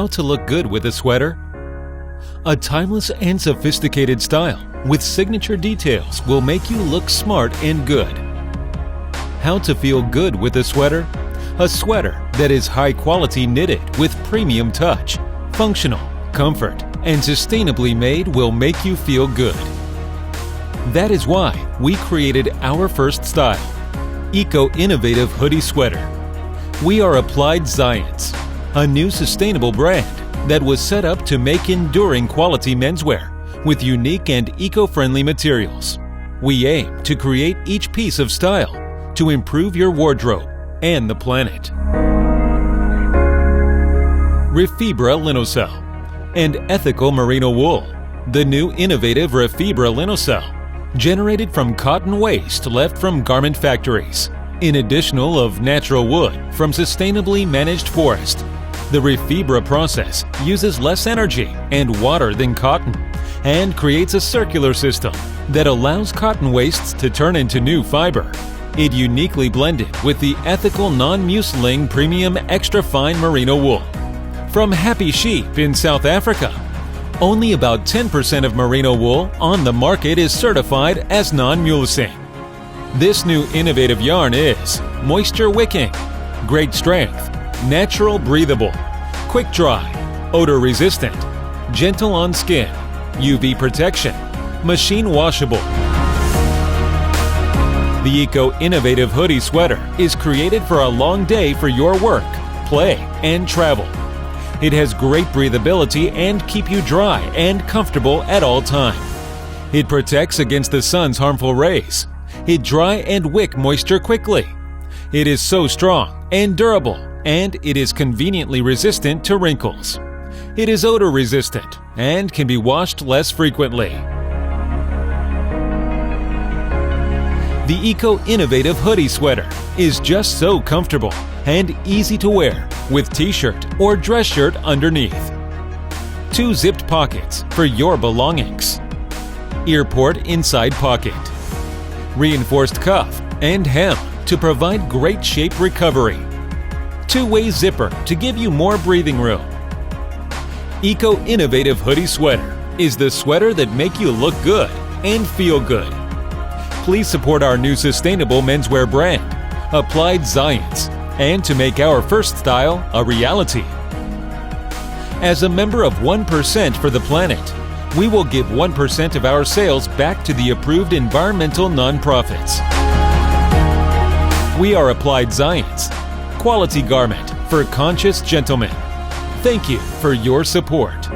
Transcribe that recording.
How to look good with a sweater? A timeless and sophisticated style with signature details will make you look smart and good. How to feel good with a sweater? A sweater that is high quality knitted with premium touch, functional, comfort, and sustainably made will make you feel good. That is why we created our first style, eco-innovative hoodie sweater. We are Applied Zcience, a new sustainable brand that was set up to make enduring quality menswear with unique and eco-friendly materials. We aim to create each piece of style to improve your wardrobe and the planet. Refibra Linocell and ethical merino wool. The new innovative Refibra Linocell, generated from cotton waste left from garment factories, in addition of natural wood from sustainably managed forest. The Refibra process uses less energy and water than cotton and creates a circular system that allows cotton wastes to turn into new fiber. It uniquely blended with the ethical non-muciling premium extra fine merino wool from happy sheep in South Africa. Only about 10% of merino wool on the market is certified as non-mucilaging. This new innovative yarn is moisture wicking, great strength, natural breathable, quick dry, odor resistant, gentle on skin, UV protection, machine washable. The eco-innovative hoodie sweater is created for a long day for your work, play, and travel. It has great breathability and keep you dry and comfortable at all time. It protects against the sun's harmful rays. It dry and wick moisture quickly. It is so strong and durable, and it is conveniently resistant to wrinkles. It is odor resistant and can be washed less frequently. The eco-innovative hoodie sweater is just so comfortable and easy to wear with t-shirt or dress shirt underneath. 2 zipped pockets for your belongings. Ear port inside pocket. Reinforced cuff and hem to provide great shape recovery. 2-way zipper to give you more breathing room. Eco-innovative hoodie sweater is the sweater that make you look good and feel good. Please support our new sustainable menswear brand, Applied Zcience, and to make our first style a reality. As a member of 1% for the planet, we will give 1% of our sales back to the approved environmental nonprofits. We are Applied Zcience, quality garment for conscious gentlemen. Thank you for your support.